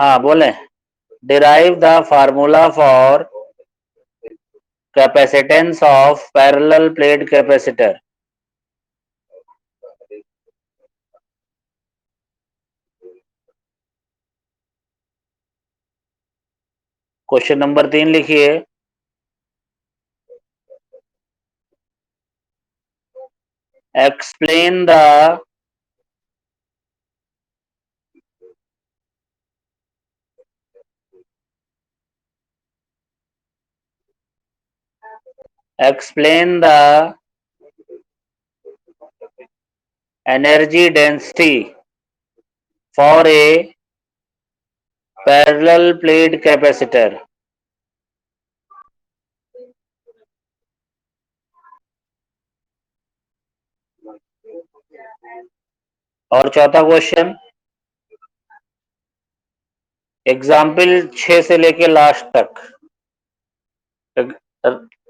हाँ बोले, derive the formula for capacitance of parallel plate capacitor. Question number 3 लिखिए। Explain the explain the energy density for a parallel plate capacitor। और चौथा question, example 6 से लेके last तक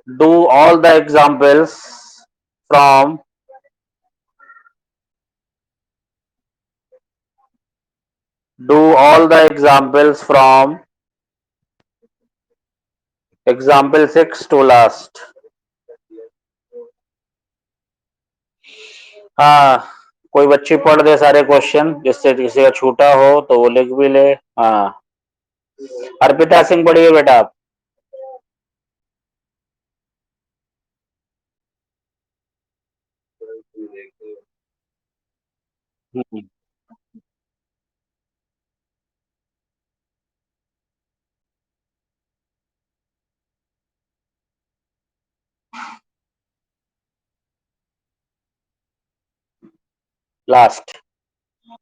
do all the examples from do all the examples from example 6 to last। हाँ, कोई बच्ची पढ़ दे सारे क्वेश्चन, जिससे किसी का छूटा हो तो वो लिख भी ले। हाँ, अर्पिता सिंह पढ़िए बेटा आप। लास्ट,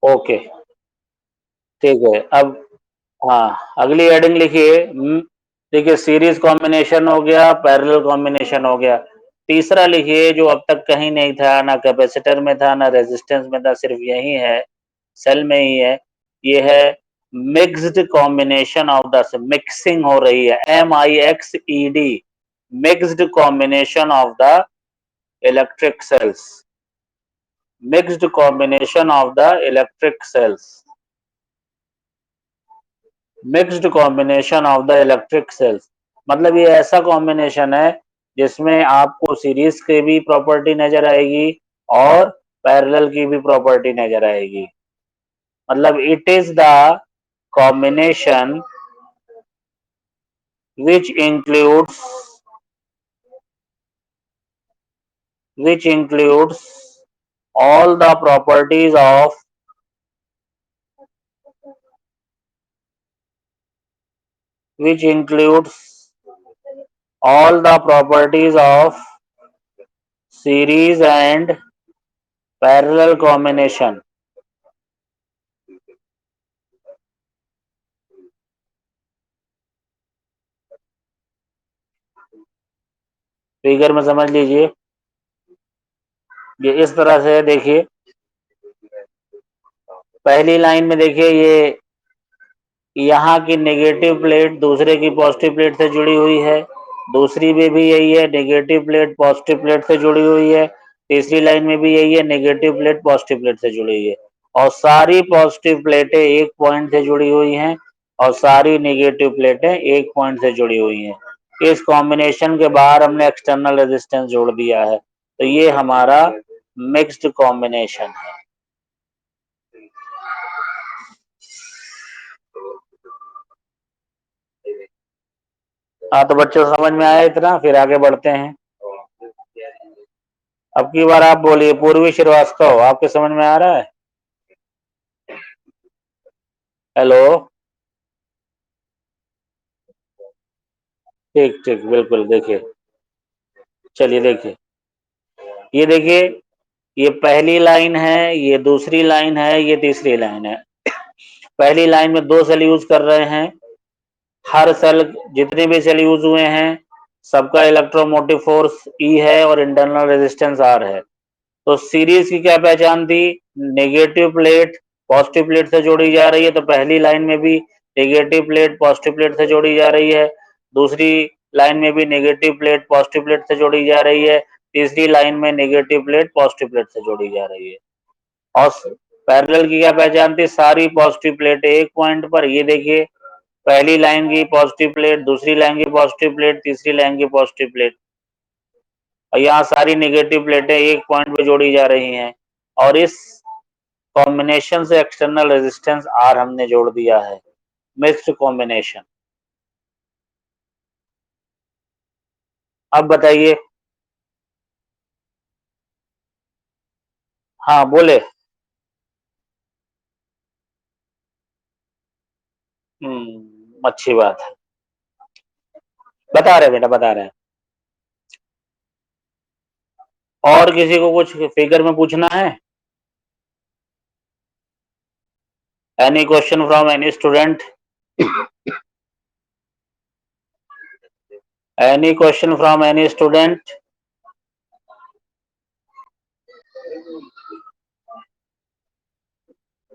ओके ठीक है। अब हाँ, अगली हेडिंग लिखिए। देखिए, सीरीज कॉम्बिनेशन हो गया, पैरेलल कॉम्बिनेशन हो गया। तीसरा लिखिए जो अब तक कहीं नहीं था, ना कैपेसिटर में था ना रेजिस्टेंस में था, सिर्फ यही है, सेल में ही है। ये है mixed combination of the, mixing हो रही है, MIXED, mixed combination of the electric sales, mixed combination of the electric sales, mixed combination of the electric sales. मतलब ये ऐसा कॉम्बिनेशन है जिसमें आपको सीरीज की भी प्रॉपर्टी नजर आएगी और पैरेलल की भी प्रॉपर्टी नजर आएगी। मतलब it is the combination which includes all the properties of which includes all the properties of series and parallel combination। Figure में समझ लीजिए, ये इस तरह से देखिए। पहली लाइन में देखिए, ये यहाँ की नेगेटिव प्लेट दूसरे की पॉजिटिव प्लेट से जुड़ी हुई है, दूसरी में भी यही है, नेगेटिव प्लेट पॉजिटिव प्लेट से जुड़ी हुई है, तीसरी लाइन में भी यही है, नेगेटिव प्लेट पॉजिटिव प्लेट से जुड़ी हुई है, और सारी पॉजिटिव प्लेटें एक पॉइंट से जुड़ी हुई हैं और सारी नेगेटिव प्लेटें एक पॉइंट से जुड़ी हुई हैं। इस कॉम्बिनेशन के बाहर हमने एक्सटर्नल रेजिस्टेंस जोड़ दिया है, तो ये हमारा मिक्स्ड कॉम्बिनेशन है। हाँ तो बच्चों समझ में आया इतना, फिर आगे बढ़ते हैं। अब की बार आप बोलिए, पूर्वी श्रीवास्तव, आपके समझ में आ रहा है? हेलो, ठीक ठीक, बिल्कुल। देखिए, चलिए देखिए, ये देखिए, ये पहली लाइन है, ये दूसरी लाइन है, ये तीसरी लाइन है। पहली लाइन में 2 सेल यूज कर रहे हैं। हर सेल, जितने भी सेल यूज हुए हैं, सबका इलेक्ट्रोमोटिव फोर्स E है और इंटरनल रेजिस्टेंस R है। तो सीरीज की क्या पहचान थी? नेगेटिव प्लेट पॉजिटिव प्लेट से जोड़ी जा रही है, तो पहली लाइन में भी नेगेटिव प्लेट पॉजिटिव प्लेट से जोड़ी जा रही है, दूसरी लाइन में भी नेगेटिव प्लेट पॉजिटिव प्लेट से जोड़ी जा रही है, तीसरी लाइन में नेगेटिव प्लेट पॉजिटिव प्लेट से जोड़ी जा रही है। और पैरेलल की क्या पहचान थी? सारी पॉजिटिव प्लेट एक पॉइंट पर, ये देखिए पहली लाइन की पॉजिटिव प्लेट, दूसरी लाइन की पॉजिटिव प्लेट, तीसरी लाइन की पॉजिटिव प्लेट, और यहाँ सारी नेगेटिव प्लेटें एक पॉइंट पे जोड़ी जा रही हैं, और इस कॉम्बिनेशन से एक्सटर्नल रेजिस्टेंस आर हमने जोड़ दिया है, मिक्स्ड कॉम्बिनेशन। अब बताइए। हाँ बोले। अच्छी बात है, बता रहे बेटा, बता रहे हैं। और किसी को कुछ फिगर में पूछना है? Any question from any student? Any question from any student?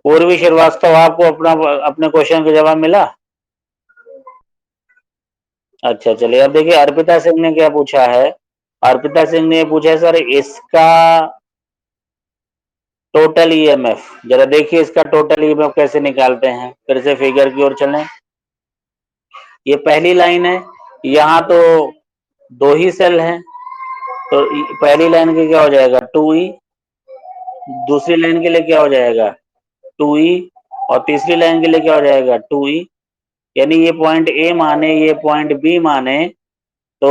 पूर्वी श्रीवास्तव, आपको अपना अपने क्वेश्चन का जवाब मिला? अच्छा चलिए, अब देखिए अर्पिता सिंह ने क्या पूछा है। अर्पिता सिंह ने पूछा है, सर इसका टोटल ईएमएफ जरा देखिए, इसका टोटल ईएमएफ कैसे निकालते हैं। फिर से फिगर की ओर चलें। ये पहली लाइन है, यहाँ तो दो ही सेल हैं, तो पहली लाइन के क्या हो जाएगा 2E, दूसरी लाइन के लिए क्या हो जाएगा 2E, और तीसरी लाइन के लिए क्या हो जाएगा 2E। यानी ये पॉइंट ए माने, ये पॉइंट बी माने, तो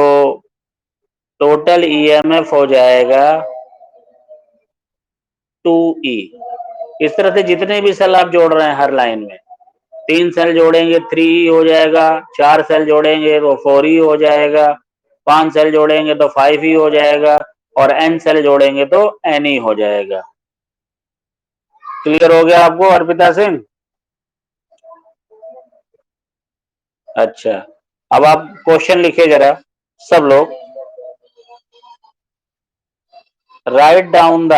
टोटल ईएमएफ हो जाएगा 2E। इस तरह से जितने भी सेल आप जोड़ रहे हैं हर लाइन में, 3 सेल जोड़ेंगे 3E हो जाएगा, 4 सेल जोड़ेंगे तो 4E हो जाएगा, 5 सेल जोड़ेंगे तो 5E हो जाएगा, और n सेल जोड़ेंगे तो ne हो जाएगा। क्लियर हो गया आपको अर्पिता सिंह? अच्छा, अब आप क्वेश्चन लिखिए जरा सब लोग। Right down the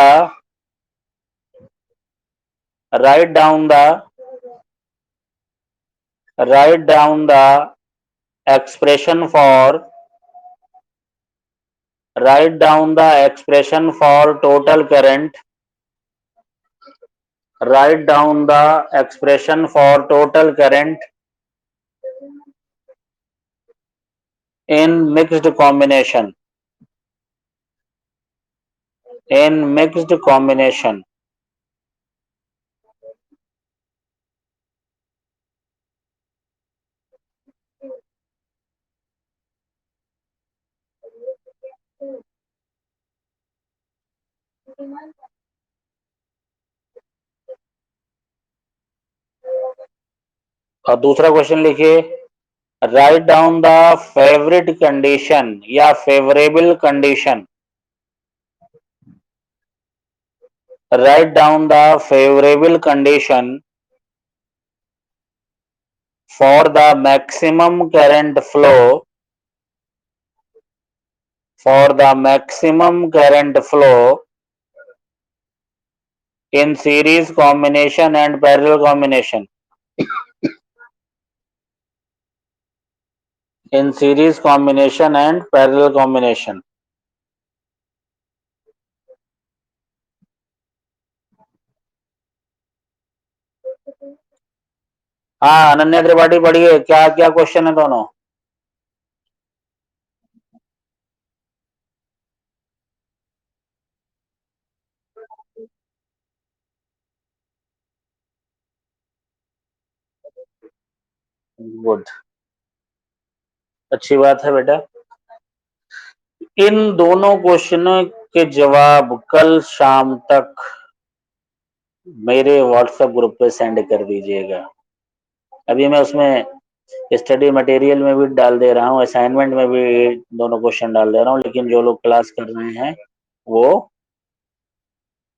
right down the right down the expression for write down the expression for total current. Write down the expression for total current in mixed combination. In mixed combination. और दूसरा question लिखिए, write down the favourite condition या favourable condition. Write down the favourable condition for the maximum current flow in series combination and parallel combination. In series combination and parallel combination. हाँ अनन्या त्रिपाठी पढ़िए, क्या क्या question है दोनों? Good, अच्छी बात है बेटा। इन दोनों क्वेश्चनों के जवाब कल शाम तक मेरे व्हाट्सएप ग्रुप पे सेंड कर दीजिएगा। अभी मैं उसमें स्टडी मटेरियल में भी डाल दे रहा हूँ, असाइनमेंट में भी दोनों क्वेश्चन डाल दे रहा हूँ, लेकिन जो लोग क्लास कर रहे हैं वो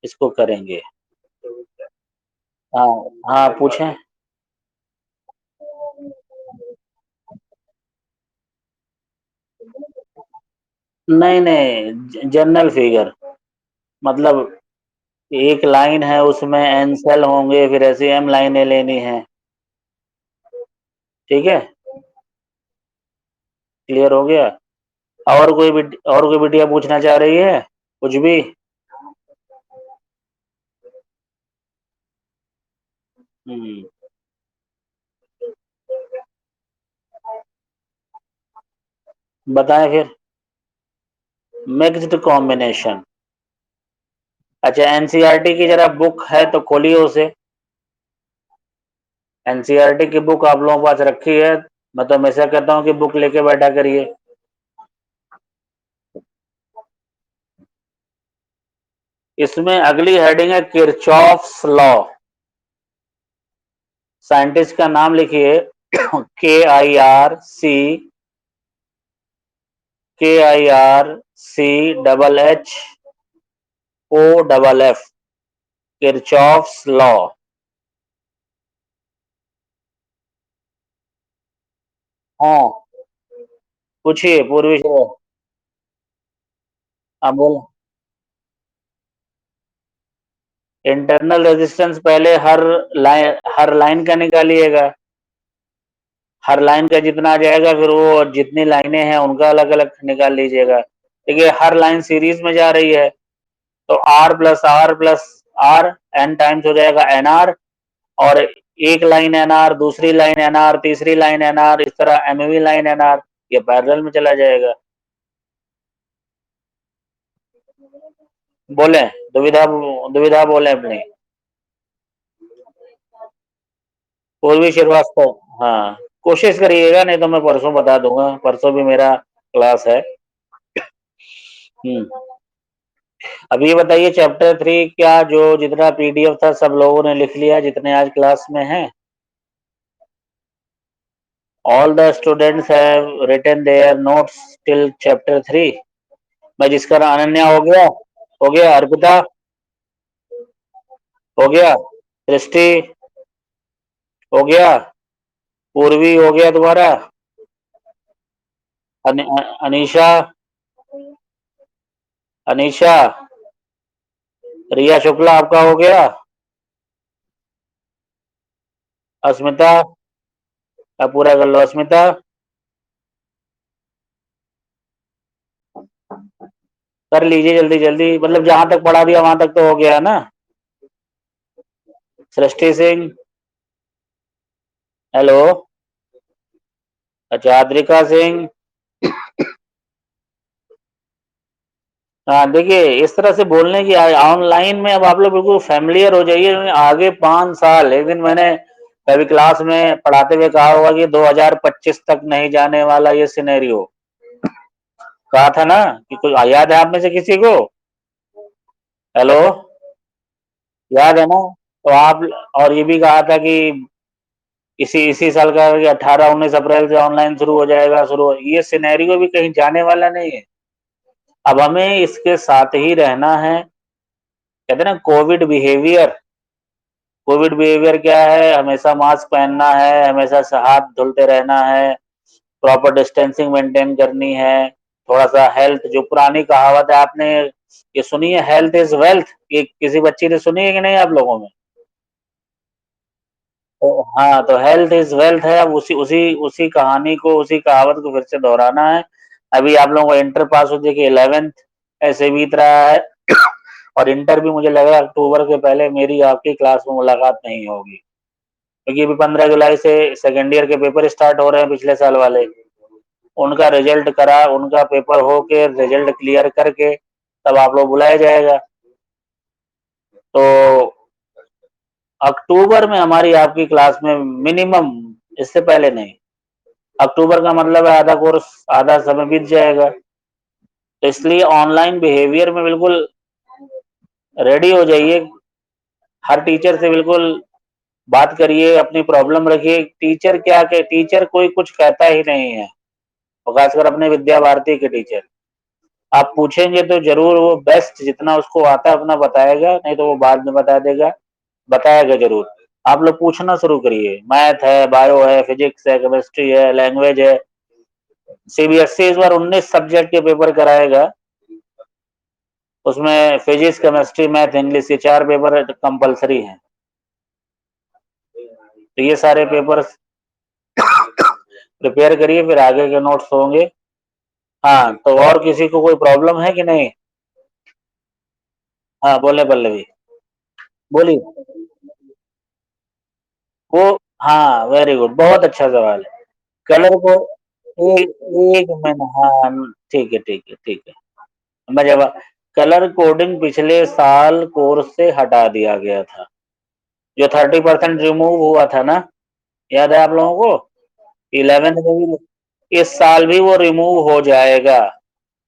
इसको करेंगे। हाँ हाँ पूछें। नहीं नहीं, जनरल फिगर, मतलब एक लाइन है उसमें एन सेल होंगे, फिर ऐसे एम लाइनें लेनी है। ठीक है, क्लियर हो गया? और कोई बिटिया पूछना चाह रही है कुछ भी? हम्म, बताएं फिर। Mixed combination. अच्छा, एनसीईआरटी की जरा बुक है तो खोलिए उसे। एनसीईआरटी की बुक आप लोगों के पास रखी है? मैं तो हमेशा कहता हूँ कि बुक लेके बैठा करिए। इसमें अगली हेडिंग है किरचॉफ्स लॉ। साइंटिस्ट का नाम लिखिए। KIRCHOFF। Kirchhoff's law. हाँ, पूछिए पूर्वी से। हाँ बोलो। इंटरनल रेजिस्टेंस पहले हर लाइन का निकालिएगा। हर लाइन का जितना आ जाएगा फिर वो जितनी लाइनें हैं उनका अलग अलग निकाल लीजिएगा। देखिए हर लाइन सीरीज में जा रही है, तो R+R+R n टाइम्स हो जाएगा NR। और एक लाइन NR, दूसरी लाइन NR, तीसरी लाइन NR, इस तरह MV लाइन NR, ये पैरेलल में चला जाएगा। बोले, दुविधा दुविधा बोले अपनी। पूर्वी श्रीवास्तव। हाँ, कोशिश करिएगा, नहीं तो मैं परसों बता दूंगा, परसों भी मेरा क्लास है। हम्म। अब ये बताइए चैप्टर 3 क्या जो जितना PDF था सब लोगों ने लिख लिया जितने आज क्लास में हैं? All the students have written their notes till chapter 3। मैं जिसका नाम अनन्या हो गया। हो गया अर्पिता। हो गया सृष्टि। हो गया पूर्वी। हो गया तुम्हारा। अनीशा। अनीशा। रिया शुक्ला आपका हो गया। अस्मिता। अब पूरा कर लो अस्मिता। कर लीजिए जल्दी जल्दी, मतलब जहां तक पढ़ा दिया वहां तक तो हो गया ना। सृष्टि सिंह। हेलो। अच्छा, आद्रिका सिंह। हाँ देखिए, इस तरह से बोलने की ऑनलाइन में अब आप लोग बिल्कुल फैमिलियर हो जाइए। आगे 5 साल, एक दिन मैंने कभी क्लास में पढ़ाते हुए कहा होगा कि 2025 तक नहीं जाने वाला ये सिनेरियो। कहा था ना कि कोई याद है आप में से किसी को? हेलो। याद है ना? तो आप, और ये भी कहा था कि इसी इसी साल का 18-19 अप्रैल से ऑनलाइन शुरू हो जाएगा, ये सिनेरियो भी कहीं जाने वाला नहीं है। अब हमें इसके साथ ही रहना है। कहते हैं ना कोविड बिहेवियर। कोविड बिहेवियर क्या है? हमेशा मास्क पहनना है, हमेशा से हाथ धुलते रहना है, प्रॉपर डिस्टेंसिंग मेंटेन करनी है। थोड़ा सा हेल्थ, जो पुरानी कहावत है आपने ये सुनी है, हेल्थ इज वेल्थ, ये किसी बच्ची ने सुनी है कि नहीं आप लोगों में? तो हाँ, तो हेल्थ इज वेल्थ है। अब उसी उसी उसी कहानी को, उसी कहावत को फिर से दोहराना है। अभी आप लोगों को इंटर पास हो जाए, 11th ऐसे बीत रहा है। और इंटर भी मुझे लग रहा है अक्टूबर के पहले मेरी आपकी क्लास में मुलाकात नहीं होगी, क्योंकि अभी 15 जुलाई से सेकेंड ईयर के पेपर स्टार्ट हो रहे हैं पिछले साल वाले। उनका रिजल्ट करा, उनका पेपर हो के रिजल्ट क्लियर करके तब आप लोग बुलाया जाएगा। तो अक्टूबर में हमारी आपकी क्लास में मिनिमम, इससे पहले नहीं। अक्टूबर का मतलब है आधा कोर्स, आधा समय बीत जाएगा। तो इसलिए ऑनलाइन बिहेवियर में बिल्कुल रेडी हो जाइए। हर टीचर से बिल्कुल बात करिए, अपनी प्रॉब्लम रखिए। टीचर क्या के टीचर कोई कुछ कहता ही नहीं है, और खासकर अपने विद्या भारती के टीचर। आप पूछेंगे तो जरूर वो बेस्ट जितना उसको आता है अपना बताएगा, नहीं तो वो बाद में बता देगा, बताएगा जरूर। आप लोग पूछना शुरू करिए। मैथ है, बायो है, फिजिक्स है, केमिस्ट्री है, लैंग्वेज है। CBSE इस बार 19 सब्जेक्ट के पेपर कराएगा। उसमें फिजिक्स, केमिस्ट्री, मैथ, इंग्लिश, ये 4 पेपर कंपलसरी हैं। तो ये सारे पेपर प्रिपेयर करिए, फिर आगे के नोट्स होंगे। हाँ, तो और किसी को कोई प्रॉब्लम है कि नहीं? हाँ बोले पल्लवी। बोलिए। वो हाँ, वेरी गुड, बहुत अच्छा सवाल है। कलर को एक एक मिनट, हाँ, ठीक है, ठीक है, ठीक है। मैं जवाब कलर कोडिंग पिछले साल कोर्स से हटा दिया गया था। जो 30% रिमूव हुआ था ना, याद है आप लोगों को? 11th में भी, इस साल भी वो रिमूव हो जाएगा,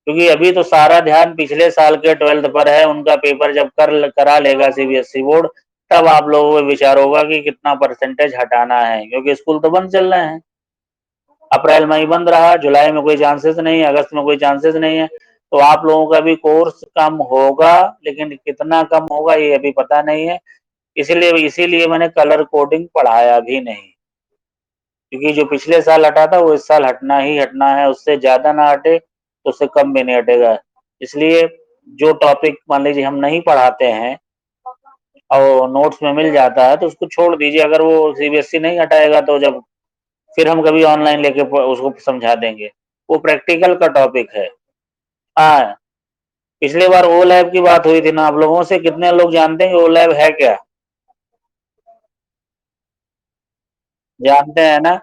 क्योंकि अभी तो सारा ध्यान पिछले साल के 12th पर है। उनका पेपर जब करा लेगा सीबीएसई बोर्ड, तब आप लोगों को विचार होगा कि कितना परसेंटेज हटाना है, क्योंकि स्कूल तो बंद चल रहे हैं। अप्रैल मई बंद रहा, जुलाई में कोई चांसेस नहीं है, अगस्त में कोई चांसेस नहीं है। तो आप लोगों का भी कोर्स कम होगा, लेकिन कितना कम होगा ये अभी पता नहीं है। इसीलिए इसीलिए मैंने कलर कोडिंग पढ़ाया भी नहीं, क्योंकि जो पिछले साल हटा था वो इस साल हटना ही हटना है। उससे ज्यादा ना हटे तो उससे कम भी नहीं हटेगा। इसलिए जो टॉपिक मान लीजिए हम नहीं पढ़ाते हैं और नोट्स में मिल जाता है तो उसको छोड़ दीजिए। अगर वो सीबीएसई नहीं हटाएगा तो जब फिर हम कभी ऑनलाइन लेके उसको समझा देंगे। वो प्रैक्टिकल का टॉपिक है। हाँ, पिछली बार ओ लैब की बात हुई थी ना आप लोगों से, कितने लोग जानते हैं ओ लैब है क्या? जानते हैं ना?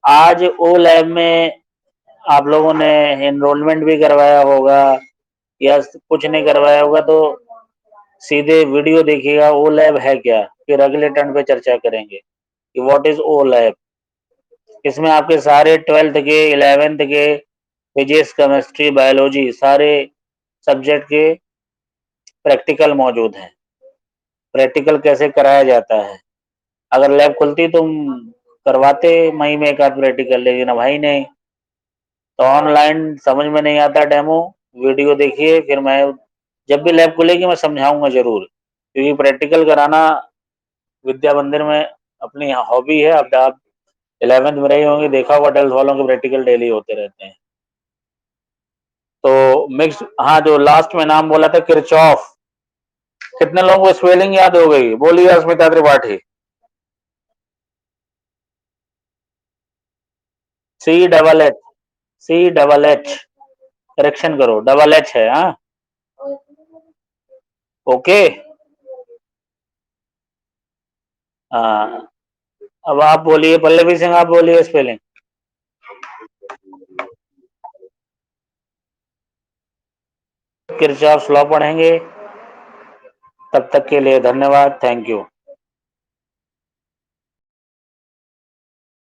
आज ओ लैब में आप लोगों ने एनरोलमेंट भी करवाया होगा या कुछ नहीं करवाया होगा, तो सीधे वीडियो देखिएगा ओ लैब है क्या, फिर अगले टर्न पे चर्चा करेंगे कि व्हाट इज ओ लैब। इसमें आपके सारे 12th के, 11th के फिजिक्स, केमिस्ट्री, बायोलॉजी सारे सब्जेक्ट के प्रैक्टिकल मौजूद हैं। प्रैक्टिकल कैसे कराया जाता है, अगर लैब खुलती तुम करवाते मई में एक आध प्रैक्टिकल, लेकिन अब भाई नहीं। तो ऑनलाइन समझ में नहीं आता डेमो, वीडियो देखिए। फिर मैं जब भी लैब खुलेगी मैं समझाऊंगा जरूर, क्योंकि प्रैक्टिकल कराना विद्या मंदिर में अपनी हॉबी है। अब आप 11th में रही होंगी, देखा होगा 12th वालों के प्रैक्टिकल डेली होते रहते हैं। तो मिक्स, हाँ, जो लास्ट में नाम बोला था किरचॉफ, कितने लोगों को स्पेलिंग याद हो गई? बोलिए Asmita Tripathi. C AA C correction करो, डबल एच है। हाँ, ओके। हाँ, अब आप बोलिए, पल्लवी सिंह आप बोलिए स्पेलिंग। किरचॉफ लॉ पढ़ेंगे। तब तक के लिए धन्यवाद, थैंक यू।